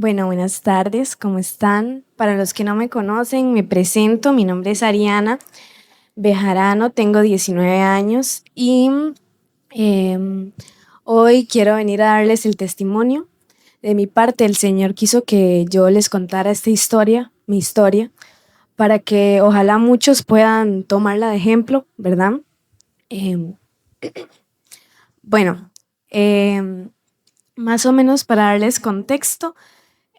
Bueno, buenas tardes, ¿cómo están? Para los que no me conocen, me presento, mi nombre es Ariana Bejarano, tengo 19 años y em, hoy quiero venir a darles el testimonio. De mi parte, el Señor quiso que yo les contara esta historia, mi historia, para que ojalá muchos puedan tomarla de ejemplo, ¿verdad? Em, bueno, em, Más o menos para darles contexto.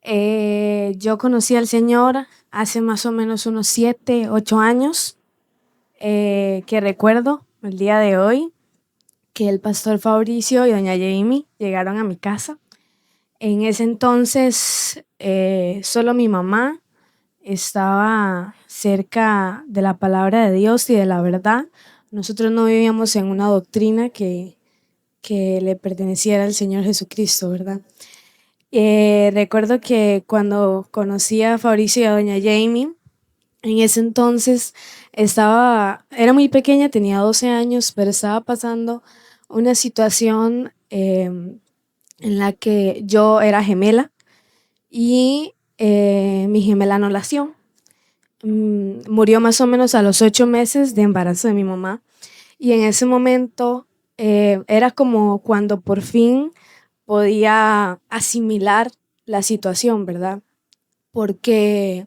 Yo conocí al Señor hace más o menos unos 7, 8 años, que recuerdo el día de hoy que el pastor Fabricio y doña Jamie llegaron a mi casa. En ese entonces solo mi mamá estaba cerca de la palabra de Dios y de la verdad. Nosotros no vivíamos en una doctrina que le perteneciera al Señor Jesucristo, ¿verdad? Recuerdo que cuando conocí a Fabricio y a doña Jamie, en ese entonces era muy pequeña, tenía 12 años, pero estaba pasando una situación en la que yo era gemela y mi gemela no nació. Murió más o menos a los 8 meses de embarazo de mi mamá y en ese momento era como cuando por fin podía asimilar la situación, ¿verdad? Porque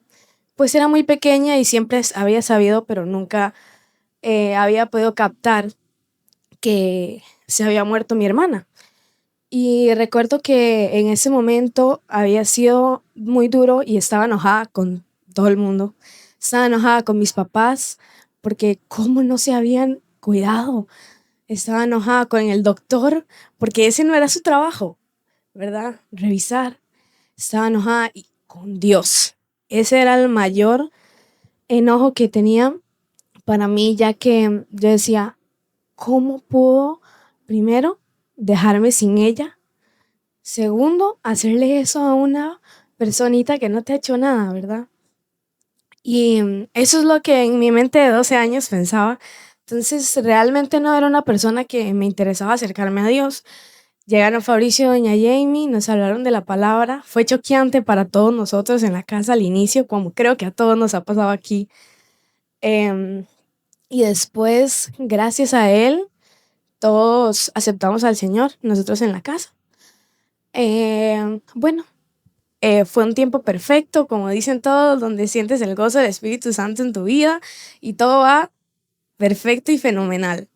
pues era muy pequeña y siempre había sabido, pero nunca había podido captar que se había muerto mi hermana. Y recuerdo que en ese momento había sido muy duro y estaba enojada con todo el mundo. Estaba enojada con mis papás porque cómo no se habían cuidado. Estaba enojada con el doctor porque ese no era su trabajo, ¿verdad? Revisar. Estaba enojada y con Dios. Ese era el mayor enojo que tenía para mí, ya que yo decía, ¿cómo pudo, primero, dejarme sin ella? Segundo, hacerle eso a una personita que no te ha hecho nada, ¿verdad? Y eso es lo que en mi mente de 12 años pensaba. Entonces, realmente no era una persona que me interesaba acercarme a Dios. Llegaron Fabricio y doña Jamie, nos hablaron de la palabra. Fue choqueante para todos nosotros en la casa al inicio, como creo que a todos nos ha pasado aquí. Em, y después, gracias a él, todos aceptamos al Señor, nosotros en la casa. Bueno, fue un tiempo perfecto, como dicen todos, donde sientes el gozo del Espíritu Santo en tu vida y todo va perfecto y fenomenal.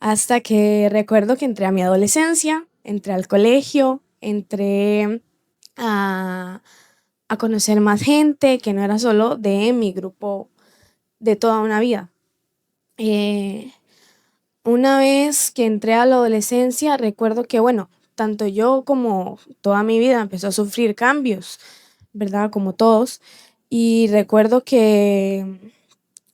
Hasta que recuerdo que entré a mi adolescencia, entré al colegio, entré a, a conocer más gente que no era solo de mi grupo de toda una vida. Eh, una vez que entré a la adolescencia, recuerdo que, bueno, tanto yo como toda mi vida empezó a sufrir cambios, ¿verdad? Como todos. Y recuerdo que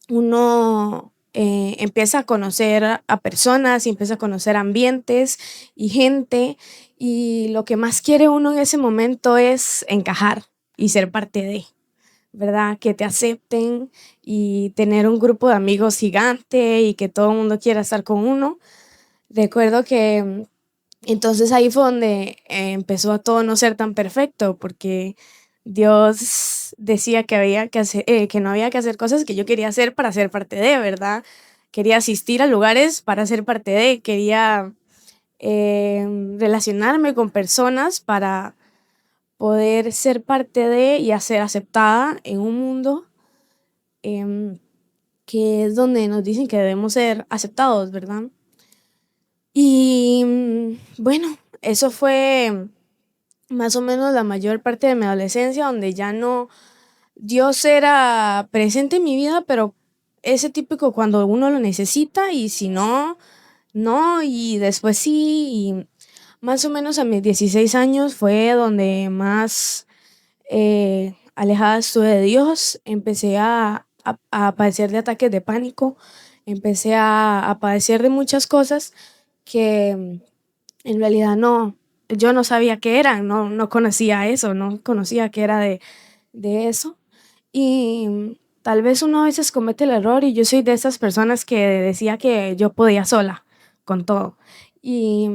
uno empieza a conocer a personas y empieza a conocer ambientes y gente y lo que más quiere uno en ese momento es encajar y ser parte de, ¿verdad? Que te acepten y tener un grupo de amigos gigante y que todo el mundo quiera estar con uno. Recuerdo que entonces ahí fue donde empezó a todo no ser tan perfecto porque Dios decía que había que hacer, que no había que hacer cosas que yo quería hacer para ser parte de, ¿verdad? Quería asistir a lugares para ser parte de, quería relacionarme con personas para poder ser parte de y a ser aceptada en un mundo em, que es donde nos dicen que debemos ser aceptados, ¿verdad? Y bueno, eso fue más o menos la mayor parte de mi adolescencia, donde ya no, Dios era presente en mi vida, pero ese típico cuando uno lo necesita y si no, no, y después sí, y más o menos a mis 16 años fue donde más alejada estuve de Dios, empecé a padecer de ataques de pánico, empecé a padecer de muchas cosas que en realidad no, yo no sabía qué eran, no conocía eso, no conocía qué era de eso. Y tal vez uno a veces comete el error y yo soy de esas personas que decía que yo podía sola con todo. Y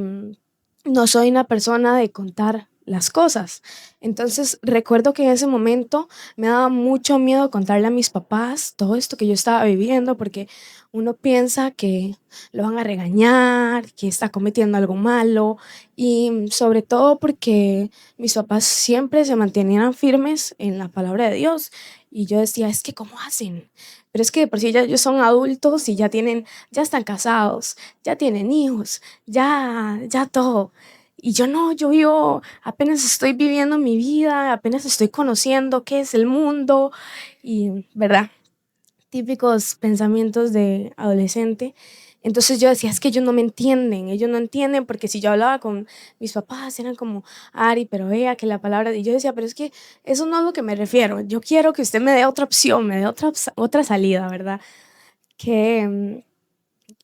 no soy una persona de contar las cosas. Entonces recuerdo que en ese momento me daba mucho miedo contarle a mis papás todo esto que yo estaba viviendo porque uno piensa que lo van a regañar, que está cometiendo algo malo y sobre todo porque mis papás siempre se mantenían firmes en la palabra de Dios y yo decía, es que ¿cómo hacen? Pero es que de por sí ya ellos son adultos y ya están casados, ya tienen hijos, ya todo. Y yo no, yo vivo, apenas estoy viviendo mi vida, apenas estoy conociendo qué es el mundo y, ¿verdad? Típicos pensamientos de adolescente. Entonces yo decía, es que ellos no entienden, porque si yo hablaba con mis papás, eran como, Ari, pero vea que la palabra, y yo decía, pero es que eso no es lo que me refiero, yo quiero que usted me dé otra opción, me dé otra salida, ¿verdad? Que,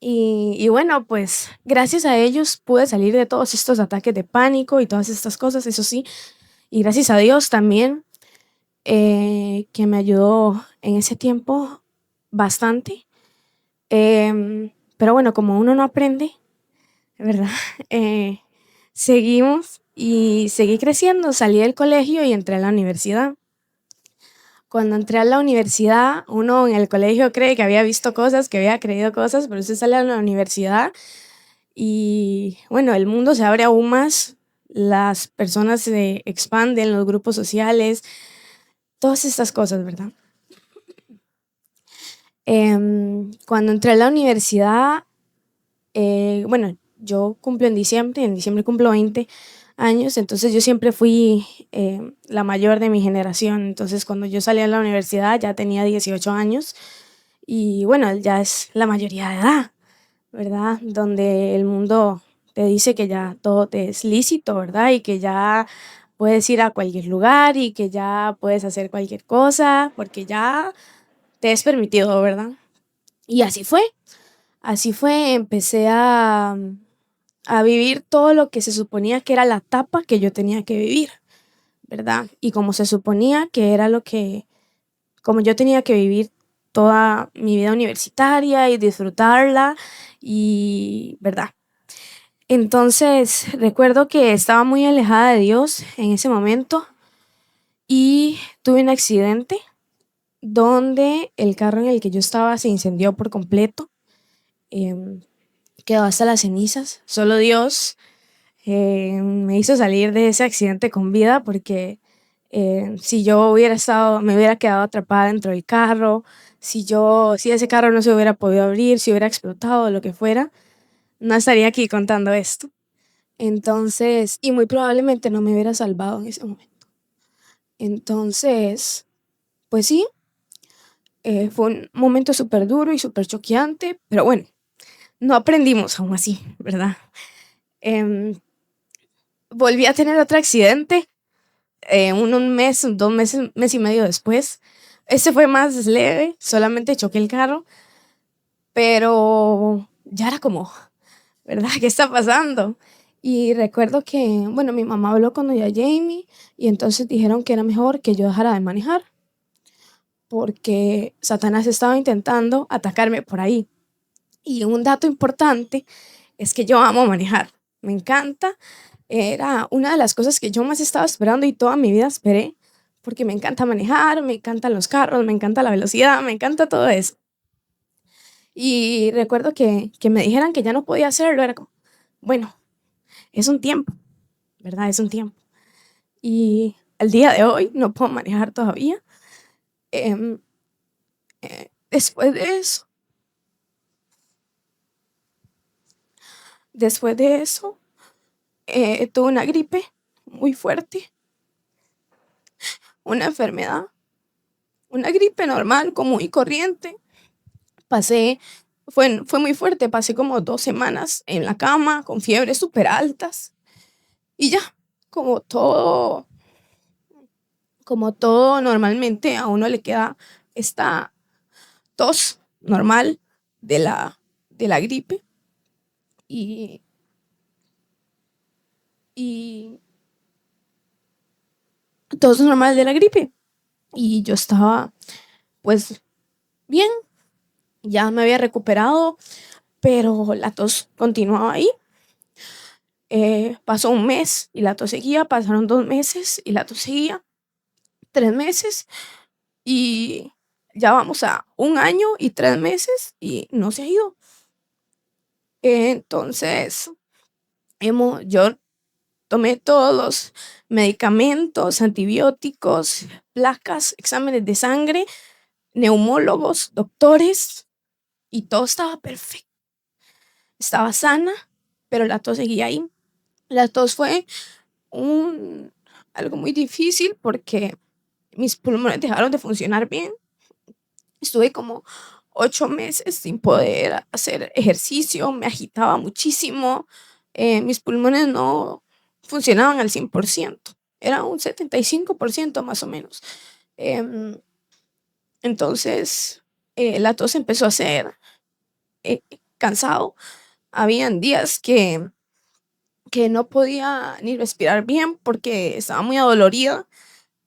y bueno, pues gracias a ellos pude salir de todos estos ataques de pánico y todas estas cosas, eso sí, y gracias a Dios también, que me ayudó en ese tiempo bastante. Pero bueno, como uno no aprende, ¿verdad? Eh, seguimos y seguí creciendo, salí del colegio y entré a la universidad. Cuando entré a la universidad, uno en el colegio cree que había visto cosas, que había creído cosas, pero usted sale a la universidad y bueno, el mundo se abre aún más, las personas se expanden, los grupos sociales, todas estas cosas, ¿verdad? Cuando entré a la universidad, bueno, yo cumplo en diciembre cumplo 20 años, entonces yo siempre fui la mayor de mi generación, entonces cuando yo salí a la universidad ya tenía 18 años y bueno, ya es la mayoría de edad, ¿verdad? Donde el mundo te dice que ya todo te es lícito, ¿verdad? Y que ya puedes ir a cualquier lugar y que ya puedes hacer cualquier cosa porque ya te es permitido, ¿verdad? Y así fue, empecé a vivir todo lo que se suponía que era la etapa que yo tenía que vivir, ¿verdad? Y como se suponía que era como yo tenía que vivir toda mi vida universitaria y disfrutarla y, ¿verdad? Entonces recuerdo que estaba muy alejada de Dios en ese momento y tuve un accidente donde el carro en el que yo estaba se incendió por completo, em, quedó hasta las cenizas. Solo Dios me hizo salir de ese accidente con vida porque si yo me hubiera quedado atrapada dentro del carro, si ese carro no se hubiera podido abrir, si hubiera explotado, lo que fuera, no estaría aquí contando esto. Entonces, y muy probablemente no me hubiera salvado en ese momento. Entonces, pues sí, fue un momento súper duro y súper choqueante, pero bueno, no aprendimos aún así, ¿verdad? Em, Volví a tener otro accidente un mes, 2 meses, mes y medio después. Ese fue más leve, solamente choqué el carro, pero ya era como, ¿verdad? ¿Qué está pasando? Y recuerdo que, bueno, mi mamá habló con doña Jamie y entonces dijeron que era mejor que yo dejara de manejar porque Satanás estaba intentando atacarme por ahí. Y un dato importante es que yo amo manejar, me encanta, era una de las cosas que yo más estaba esperando y toda mi vida esperé, porque me encanta manejar, me encantan los carros, me encanta la velocidad, me encanta todo eso. Y recuerdo que me dijeran que ya no podía hacerlo, era como, bueno, es un tiempo, ¿verdad? Es un tiempo. Y al día de hoy no puedo manejar todavía. Em, después de eso, después de eso, tuve una gripe muy fuerte, una enfermedad, una gripe normal, común y corriente. Pasé, fue muy fuerte, pasé como 2 semanas en la cama con fiebres súper altas y ya, como todo, como todo normalmente a uno le queda esta tos normal de la gripe y, y tos normal de la gripe y yo estaba pues bien, ya me había recuperado, pero la tos continuaba ahí Pasó un mes y la tos seguía, pasaron 2 meses y la tos seguía, 3 meses y ya vamos a 1 año y 3 meses y no se ha ido. Entonces, yo tomé todos los medicamentos, antibióticos, placas, exámenes de sangre, neumólogos, doctores y todo estaba perfecto. Estaba sana, pero la tos seguía ahí. La tos fue algo muy difícil porque mis pulmones dejaron de funcionar bien. Estuve como 8 meses sin poder hacer ejercicio, me agitaba muchísimo, mis pulmones no funcionaban al 100%, era un 75% más o menos. Em, entonces, la tos empezó a ser cansado. Habían días que no podía ni respirar bien porque estaba muy adolorida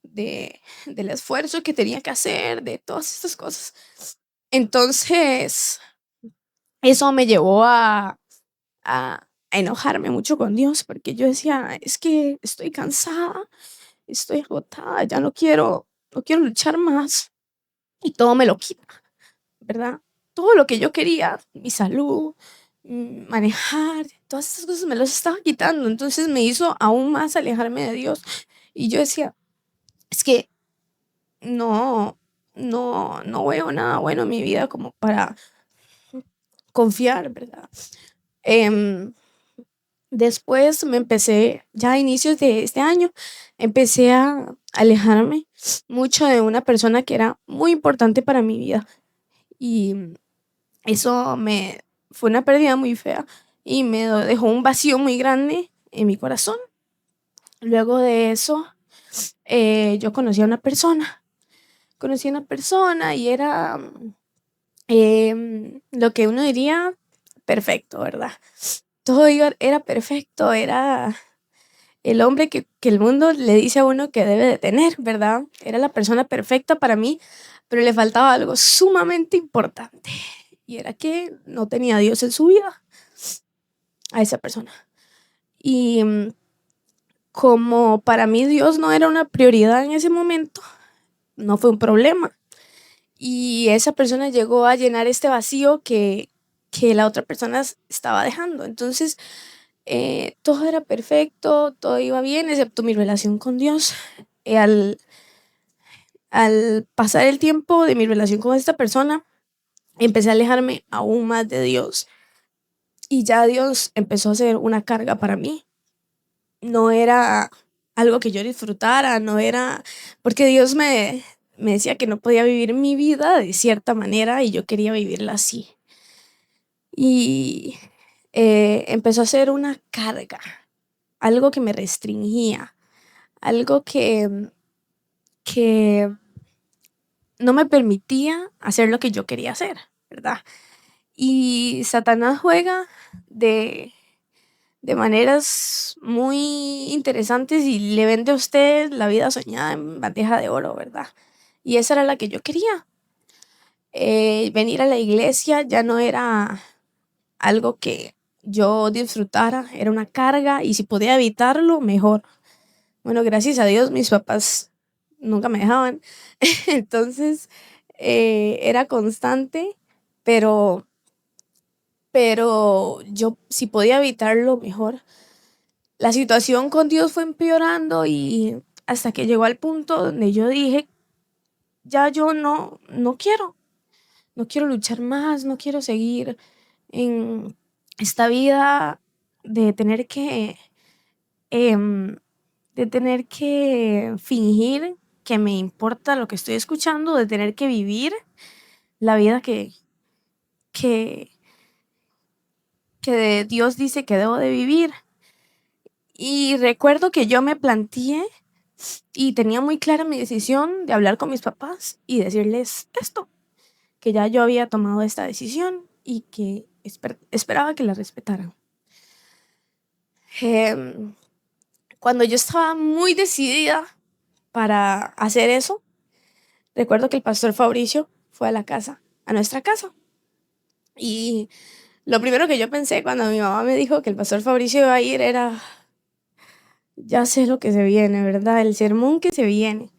del esfuerzo que tenía que hacer, de todas estas cosas. Entonces, eso me llevó a enojarme mucho con Dios porque yo decía, es que estoy cansada, estoy agotada, ya no quiero luchar más y todo me lo quita, ¿verdad? Todo lo que yo quería, mi salud, manejar, todas esas cosas me los estaba quitando, entonces me hizo aún más alejarme de Dios y yo decía, es que no, no veo nada bueno en mi vida como para confiar, ¿verdad? Em, Después me empecé, ya a inicios de este año, empecé a alejarme mucho de una persona que era muy importante para mi vida y eso fue una pérdida muy fea y me dejó un vacío muy grande en mi corazón. Luego de eso, yo conocí a una persona y era lo que uno diría perfecto, ¿verdad? Todo era perfecto, era el hombre que el mundo le dice a uno que debe de tener, ¿verdad? Era la persona perfecta para mí, pero le faltaba algo sumamente importante y era que no tenía a Dios en su vida, a esa persona. Y como para mí Dios no era una prioridad en ese momento, no fue un problema. Y esa persona llegó a llenar este vacío que la otra persona estaba dejando. Entonces, todo era perfecto, todo iba bien, excepto mi relación con Dios. Al pasar el tiempo de mi relación con esta persona, empecé a alejarme aún más de Dios y ya Dios empezó a ser una carga para mí. No era algo que yo disfrutara, no era porque Dios me decía que no podía vivir mi vida de cierta manera y yo quería vivirla así. Y empezó a ser una carga, algo que me restringía, algo que no me permitía hacer lo que yo quería hacer, ¿verdad? Y Satanás juega de maneras muy interesantes y le vende a usted la vida soñada en bandeja de oro, ¿verdad? Y esa era la que yo quería. Venir a la iglesia ya no era algo que yo disfrutara, era una carga y si podía evitarlo, mejor. Bueno, gracias a Dios mis papás nunca me dejaban, entonces era constante, pero yo si podía evitarlo, mejor. La situación con Dios fue empeorando y hasta que llegó al punto donde yo dije, ya yo no quiero luchar más, no quiero seguir en esta vida de tener que, em, de tener que fingir que me importa lo que estoy escuchando, de tener que vivir la vida que, que Dios dice que debo de vivir. Y recuerdo que yo me planteé y tenía muy clara mi decisión de hablar con mis papás y decirles esto, que ya yo había tomado esta decisión y que esperaba que la respetaran. Em, Cuando yo estaba muy decidida para hacer eso, recuerdo que el pastor Fabricio fue a nuestra casa, y Lo primero que yo pensé cuando mi mamá me dijo que el pastor Fabricio iba a ir era, ya sé lo que se viene, ¿verdad? El sermón que se viene.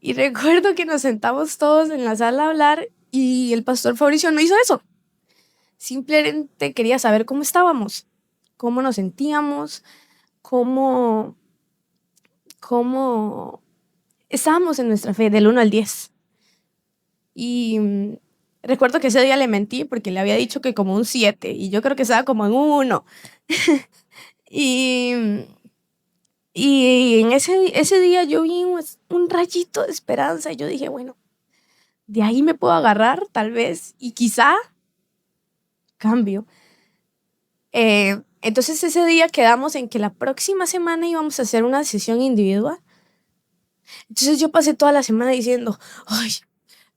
Y recuerdo que nos sentamos todos en la sala a hablar y el pastor Fabricio no hizo eso. Simplemente quería saber cómo estábamos, cómo nos sentíamos, cómo, cómo estábamos en nuestra fe del 1 al 10. Y recuerdo que ese día le mentí porque le había dicho que como un 7 y yo creo que estaba como en un 1. Y, y en ese día yo vi un rayito de esperanza y yo dije, bueno, de ahí me puedo agarrar tal vez y quizá cambio. Entonces ese día quedamos en que la próxima semana íbamos a hacer una sesión individual. Entonces yo pasé toda la semana diciendo, ay,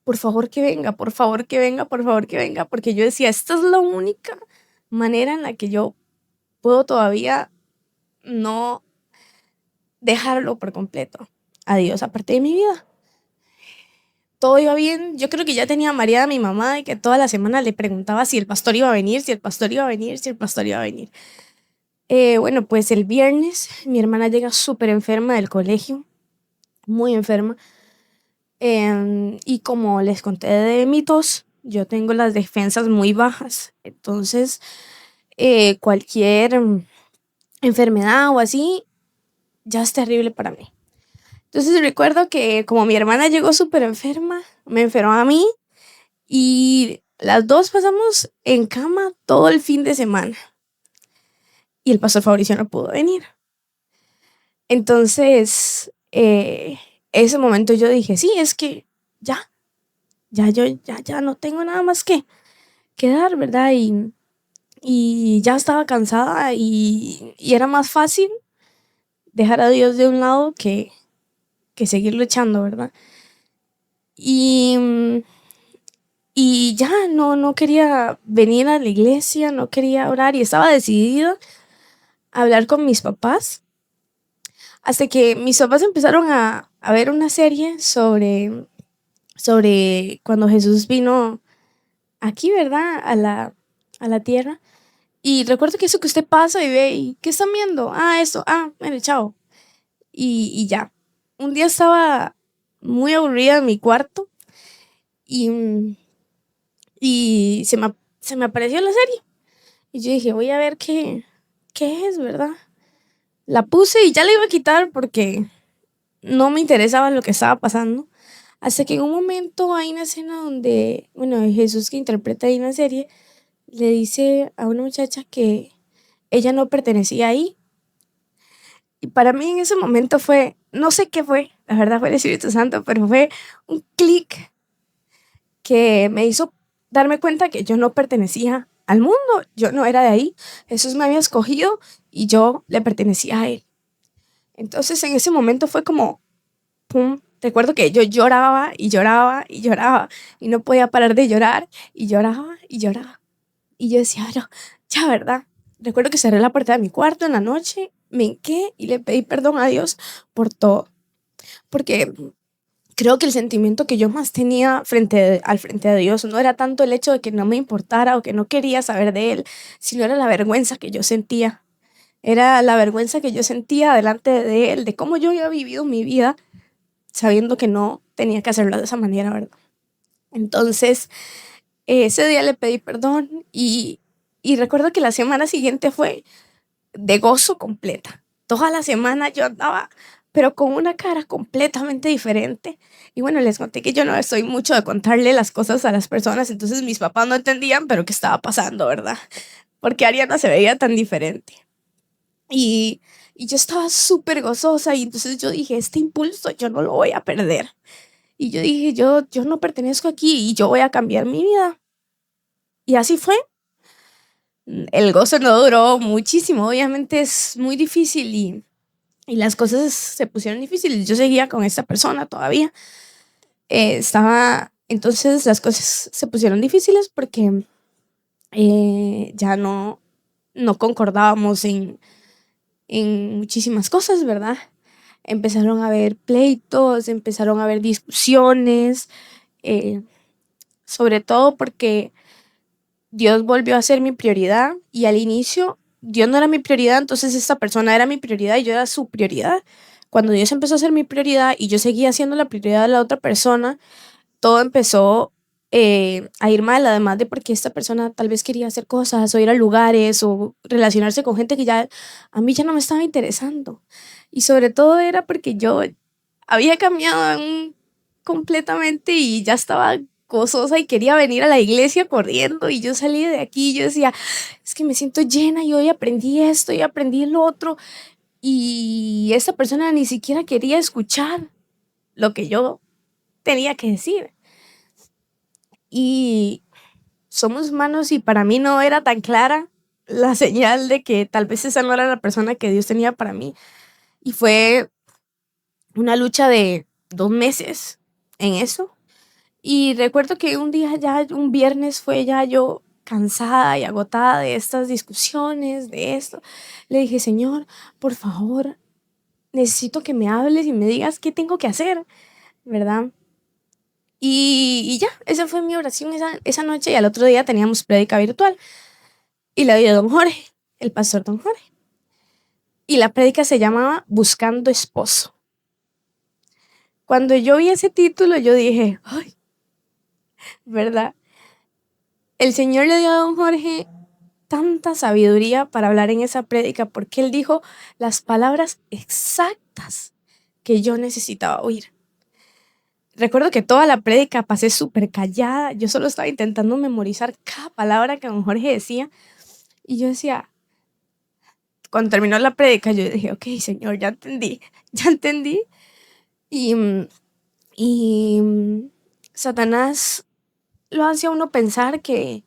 por favor que venga, por favor que venga, por favor que venga, porque yo decía, esta es la única manera en la que yo puedo todavía no dejarlo por completo a Dios aparte de mi vida. Todo iba bien, yo creo que ya tenía mareada a mi mamá y que toda la semana le preguntaba si el pastor iba a venir, si el pastor iba a venir, si el pastor iba a venir. Bueno, pues el viernes mi hermana llega súper enferma del colegio, muy enferma. Y como les conté de mi tos, yo tengo las defensas muy bajas. Entonces, cualquier enfermedad o así ya es terrible para mí. Entonces recuerdo que como mi hermana llegó súper enferma, me enfermó a mí y las dos pasamos en cama todo el fin de semana. Y el pastor Fabricio no pudo venir. Entonces, ese momento yo dije, sí, es que ya no tengo nada más que dar, ¿verdad? Y ya estaba cansada y era más fácil dejar a Dios de un lado que seguir luchando, ¿verdad? Y, y ya no quería venir a la iglesia, no quería orar y estaba decidida a hablar con mis papás. Hasta que mis papás empezaron a ver una serie sobre cuando Jesús vino aquí, ¿verdad? A la tierra. Y recuerdo que eso que usted pasa y ve, y ¿qué están viendo? Ah, esto, bueno, chao. Y ya. Un día estaba muy aburrida en mi cuarto y, y se me apareció la serie. Y yo dije, voy a ver qué es, ¿verdad? La puse y ya la iba a quitar porque no me interesaba lo que estaba pasando. Hasta que en un momento hay una escena donde, bueno, Jesús que interpreta ahí en la serie, le dice a una muchacha que ella no pertenecía ahí. Y para mí en ese momento fue, no sé qué fue, la verdad fue el Espíritu Santo, pero fue un clic que me hizo darme cuenta que yo no pertenecía al mundo, yo no era de ahí. Jesús me había escogido y yo le pertenecía a él. Entonces en ese momento fue como, pum, recuerdo que yo lloraba y lloraba y lloraba y no podía parar de llorar y lloraba y lloraba. Y yo decía, pero ya, ¿verdad? Recuerdo que cerré la puerta de mi cuarto en la noche, me hinqué y le pedí perdón a Dios por todo. Porque creo que el sentimiento que yo más tenía al frente de Dios no era tanto el hecho de que no me importara o que no quería saber de Él, sino era la vergüenza que yo sentía. Era la vergüenza que yo sentía delante de Él, de cómo yo había vivido mi vida sabiendo que no tenía que hacerlo de esa manera, ¿verdad? Entonces, ese día le pedí perdón y recuerdo que la semana siguiente fue de gozo completa. Toda la semana yo andaba, pero con una cara completamente diferente. Y bueno, les conté que yo no soy mucho de contarle las cosas a las personas, entonces mis papás no entendían, pero qué estaba pasando, ¿verdad? Porque Ariana se veía tan diferente. Y, y yo estaba súper gozosa y entonces yo dije, este impulso yo no lo voy a perder. Y yo dije, yo no pertenezco aquí y yo voy a cambiar mi vida. Y así fue. El gozo no duró muchísimo, obviamente es muy difícil y las cosas se pusieron difíciles. Yo seguía con esta persona todavía. Entonces las cosas se pusieron difíciles porque ya no concordábamos en muchísimas cosas, ¿verdad? Empezaron a haber pleitos, empezaron a haber discusiones, sobre todo porque Dios volvió a ser mi prioridad y al inicio Dios no era mi prioridad, entonces esta persona era mi prioridad y yo era su prioridad. Cuando Dios empezó a ser mi prioridad y yo seguía siendo la prioridad de la otra persona, todo empezó a ir mal, además de porque esta persona tal vez quería hacer cosas o ir a lugares o relacionarse con gente que ya a mí ya no me estaba interesando. Y sobre todo era porque yo había cambiado completamente y ya estaba gozosa y quería venir a la iglesia corriendo y yo salí de aquí y yo decía, es que me siento llena y hoy aprendí esto y aprendí lo otro y esta persona ni siquiera quería escuchar lo que yo tenía que decir. Y somos humanos y para mí no era tan clara la señal de que tal vez esa no era la persona que Dios tenía para mí. Y fue una lucha de 2 meses en eso. Y recuerdo que un día ya, un viernes fue ya yo cansada y agotada de estas discusiones, de esto. Le dije, Señor, por favor, necesito que me hables y me digas qué tengo que hacer, ¿verdad? Y ya, esa fue mi oración esa noche y al otro día teníamos prédica virtual y la dio don Jorge, el pastor don Jorge. Y la prédica se llamaba Buscando Esposo. Cuando yo vi ese título, yo dije, ay, ¿verdad? El Señor le dio a don Jorge tanta sabiduría para hablar en esa prédica porque él dijo las palabras exactas que yo necesitaba oír. Recuerdo que toda la prédica pasé súper callada, yo solo estaba intentando memorizar cada palabra que don Jorge decía y yo decía, cuando terminó la prédica, yo dije, ok, Señor, ya entendí, ya entendí. Y, y Satanás lo hace a uno pensar que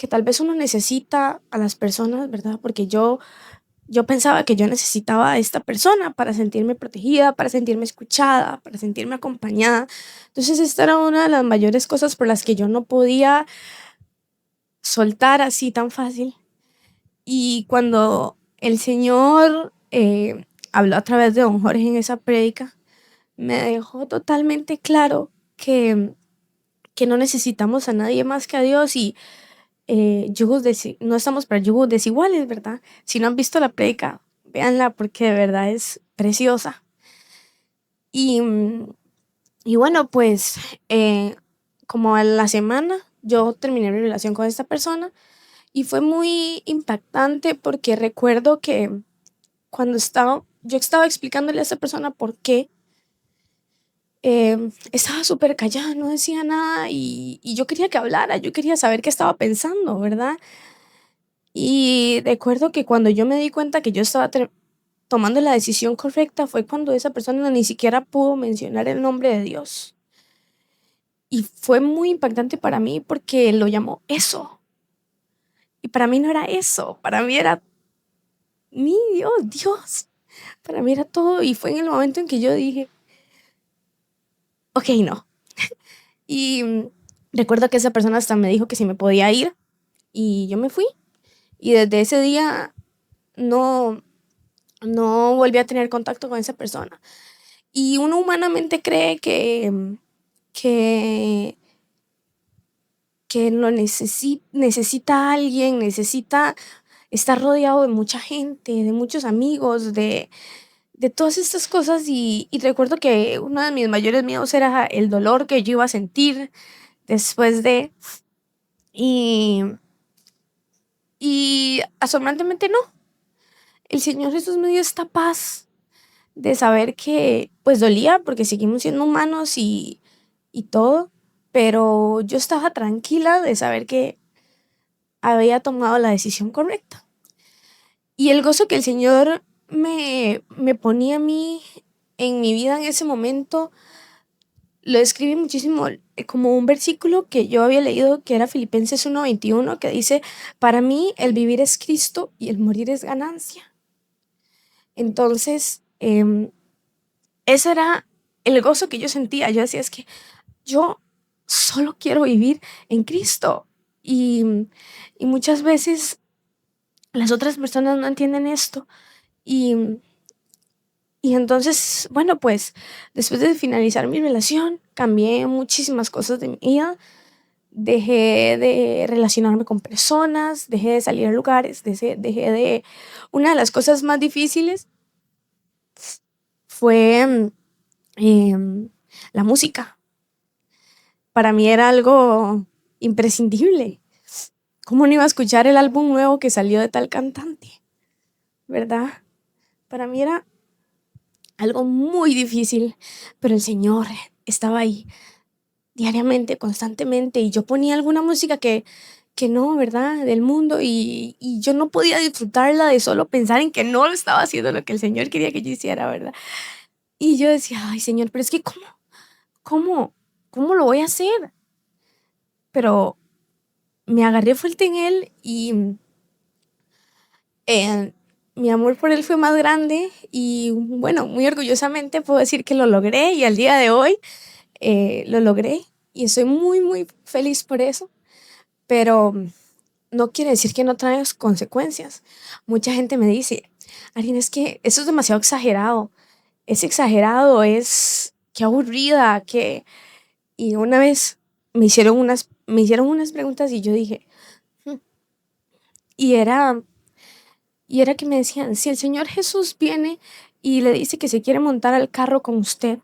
tal vez uno necesita a las personas, ¿verdad? Porque yo pensaba que yo necesitaba a esta persona para sentirme protegida, para sentirme escuchada, para sentirme acompañada. Entonces esta era una de las mayores cosas por las que yo no podía soltar así tan fácil. Y cuando el Señor habló a través de don Jorge en esa prédica, me dejó totalmente claro que no necesitamos a nadie más que a Dios y no estamos para yugos desiguales, ¿verdad? Si no han visto la prédica, véanla porque de verdad es preciosa. Y, y bueno, pues como a la semana yo terminé mi relación con esta persona y fue muy impactante porque recuerdo que cuando yo estaba explicándole a esa persona por qué, estaba súper callada, no decía nada y yo quería que hablara, yo quería saber qué estaba pensando, ¿verdad? Y recuerdo que cuando yo me di cuenta que yo estaba tomando la decisión correcta fue cuando esa persona ni siquiera pudo mencionar el nombre de Dios. Y fue muy impactante para mí porque lo llamó eso. Y para mí no era eso, para mí era mi Dios, Dios. Para mí era todo y fue en el momento en que yo dije, ok, no. Y recuerdo que esa persona hasta me dijo que si me podía ir y yo me fui. Y desde ese día no, no volví a tener contacto con esa persona. Y uno humanamente cree que, que lo necesita a alguien, necesita estar rodeado de mucha gente, de muchos amigos, de todas estas cosas. Y recuerdo que uno de mis mayores miedos era el dolor que yo iba a sentir después de... Y, y asombrantemente no. El Señor Jesús me dio esta paz de saber que pues dolía porque seguimos siendo humanos y todo, pero yo estaba tranquila de saber que había tomado la decisión correcta. Y el gozo que el Señor me ponía a mí en mi vida en ese momento, lo escribí muchísimo como un versículo que yo había leído que era Filipenses 1:21 que dice, para mí el vivir es Cristo y el morir es ganancia. Entonces, ese era el gozo que yo sentía. Yo decía, es que yo solo quiero vivir en Cristo. Y muchas veces las otras personas no entienden esto. Y, y entonces, bueno, pues después de finalizar mi relación, cambié muchísimas cosas de mi vida. dejé de relacionarme con personas, dejé de salir a lugares, dejé de... Una de las cosas más difíciles fue la música. Para mí era algo imprescindible. ¿Cómo no iba a escuchar el álbum nuevo que salió de tal cantante? ¿Verdad? Para mí era algo muy difícil, pero el Señor estaba ahí diariamente, constantemente, y yo ponía alguna música que no, ¿verdad? Del mundo, y yo no podía disfrutarla de solo pensar en que no estaba haciendo lo que el Señor quería que yo hiciera, ¿verdad? Y yo decía, ay, Señor, pero es que ¿cómo, cómo lo voy a hacer? Pero me agarré fuerte en Él y eh, mi amor por Él fue más grande y bueno, muy orgullosamente puedo decir que lo logré y al día de hoy lo logré y estoy muy, muy feliz por eso, pero no quiere decir que no trae consecuencias. Mucha gente me dice, Ariana, es que eso es demasiado exagerado, es exagerado, es que aburrida, que... Y una vez me hicieron unas preguntas y yo dije, "Hmm", y era, y era que me decían, si el Señor Jesús viene y le dice que se quiere montar al carro con usted,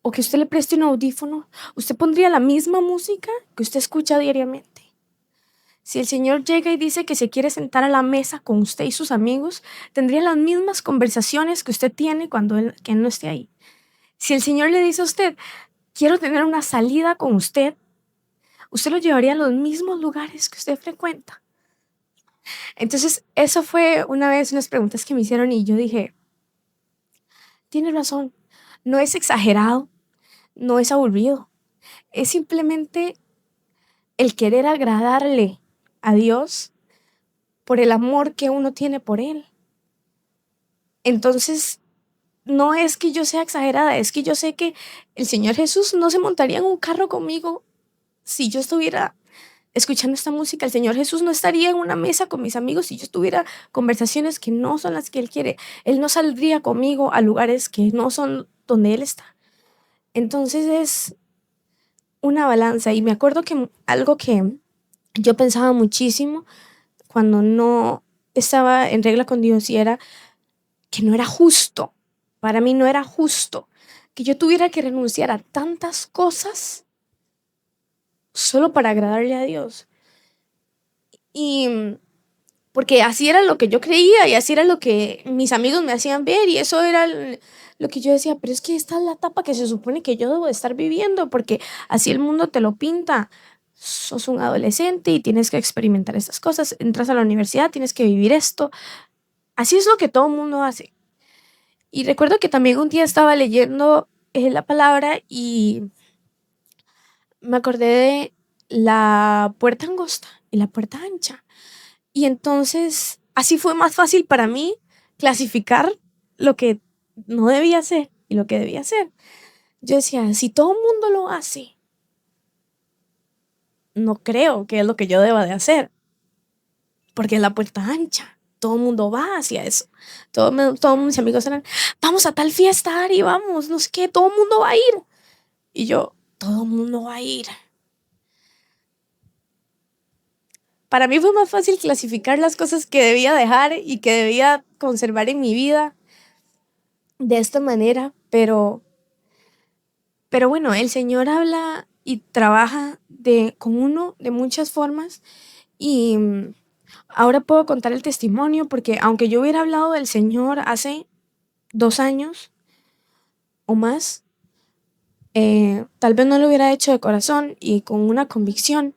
o que usted le preste un audífono, ¿usted pondría la misma música que usted escucha diariamente? Si el Señor llega y dice que se quiere sentar a la mesa con usted y sus amigos, tendría las mismas conversaciones que usted tiene cuando que él no esté ahí. Si el Señor le dice a usted, quiero tener una salida con usted lo llevaría a los mismos lugares que usted frecuenta. Entonces, eso fue una vez unas preguntas que me hicieron y yo dije, tiene razón, no es exagerado, no es aburrido, es simplemente el querer agradarle a Dios por el amor que uno tiene por Él. Entonces, no es que yo sea exagerada, es que yo sé que el Señor Jesús no se montaría en un carro conmigo si yo estuviera escuchando esta música. El Señor Jesús no estaría en una mesa con mis amigos si yo estuviera conversaciones que no son las que Él quiere. Él no saldría conmigo a lugares que no son donde Él está. Entonces es una balanza y me acuerdo que algo que yo pensaba muchísimo cuando no estaba en regla con Dios y era que no era justo, para mí no era justo que yo tuviera que renunciar a tantas cosas solo para agradarle a Dios. Y porque así era lo que yo creía y así era lo que mis amigos me hacían ver y eso era lo que yo decía, pero es que esta es la etapa que se supone que yo debo de estar viviendo porque así el mundo te lo pinta. Sos un adolescente y tienes que experimentar estas cosas, entras a la universidad, tienes que vivir esto. Así es lo que todo el mundo hace. Y recuerdo que también un día estaba leyendo la palabra y me acordé de la puerta angosta y la puerta ancha. Y entonces así fue más fácil para mí clasificar lo que no debía hacer y lo que debía hacer. Yo decía, si todo el mundo lo hace, no creo que es lo que yo deba de hacer, porque es la puerta ancha. Todo el mundo va hacia eso. Todos mis amigos eran, vamos a tal fiesta, Ari, vamos, no sé qué, todo el mundo va a ir. Y yo, todo el mundo va a ir. Para mí fue más fácil clasificar las cosas que debía dejar y que debía conservar en mi vida de esta manera, pero bueno, el Señor habla y trabaja con uno de muchas formas y ahora puedo contar el testimonio porque aunque yo hubiera hablado del Señor hace 2 años o más, tal vez no lo hubiera hecho de corazón y con una convicción.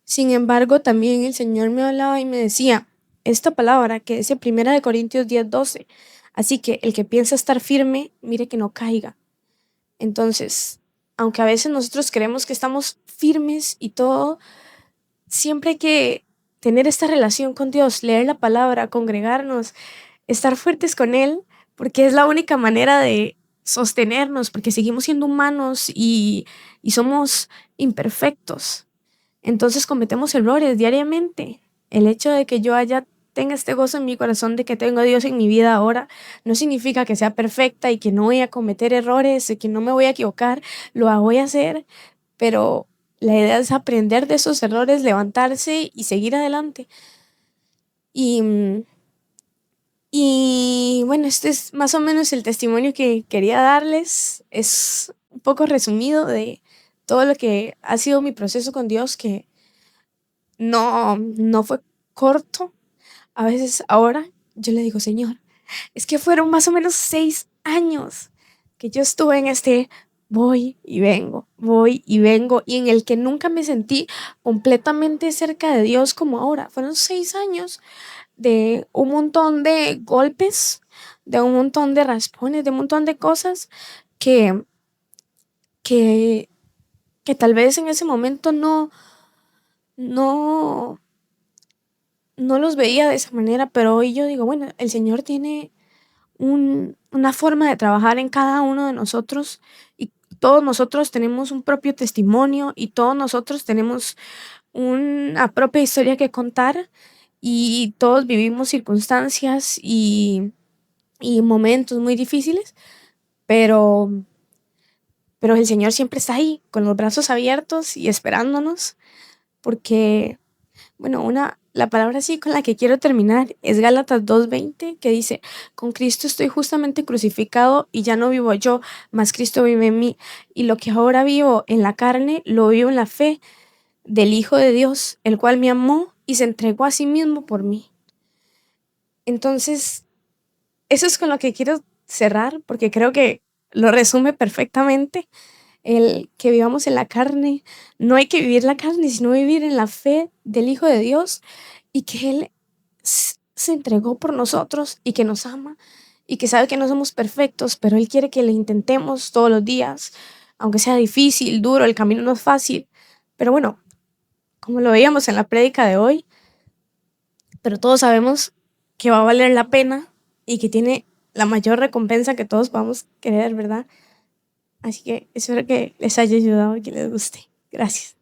Sin embargo, también el Señor me hablaba y me decía esta palabra que dice 1 Corintios 10:12. Así que el que piensa estar firme, mire que no caiga. Entonces, aunque a veces nosotros creemos que estamos firmes y todo, siempre hay que tener esta relación con Dios, leer la palabra, congregarnos, estar fuertes con Él, porque es la única manera de sostenernos, porque seguimos siendo humanos y somos imperfectos. Entonces cometemos errores diariamente. El hecho de que yo tenga este gozo en mi corazón de que tengo a Dios en mi vida ahora, no significa que sea perfecta y que no voy a cometer errores, y que no me voy a equivocar, lo voy a hacer, pero la idea es aprender de esos errores, levantarse y seguir adelante. Y, y bueno, este es más o menos el testimonio que quería darles. Es un poco resumido de todo lo que ha sido mi proceso con Dios, que no fue corto. A veces ahora yo le digo, Señor, es que fueron más o menos 6 años que yo estuve en este voy y vengo, y en el que nunca me sentí completamente cerca de Dios como ahora. Fueron 6 años de un montón de golpes, de un montón de raspones, de un montón de cosas que, que, que tal vez en ese momento no, no los veía de esa manera, pero hoy yo digo, bueno, el Señor tiene una forma de trabajar en cada uno de nosotros, y todos nosotros tenemos un propio testimonio y todos nosotros tenemos una propia historia que contar, y todos vivimos circunstancias y momentos muy difíciles, pero, pero el Señor siempre está ahí con los brazos abiertos y esperándonos, porque bueno, la palabra así con la que quiero terminar es Gálatas 2:20, que dice, con Cristo estoy justamente crucificado y ya no vivo yo, mas Cristo vive en mí. Y lo que ahora vivo en la carne, lo vivo en la fe del Hijo de Dios, el cual me amó y se entregó a sí mismo por mí. Entonces, eso es con lo que quiero cerrar, porque creo que lo resume perfectamente. El que vivamos en la carne, no hay que vivir la carne, sino vivir en la fe del Hijo de Dios, y que Él se entregó por nosotros y que nos ama y que sabe que no somos perfectos, pero Él quiere que le intentemos todos los días, aunque sea difícil, duro, el camino no es fácil. Pero bueno, como lo veíamos en la prédica de hoy, pero todos sabemos que va a valer la pena y que tiene la mayor recompensa que todos vamos a querer, ¿verdad? Así que espero que les haya ayudado y que les guste. Gracias.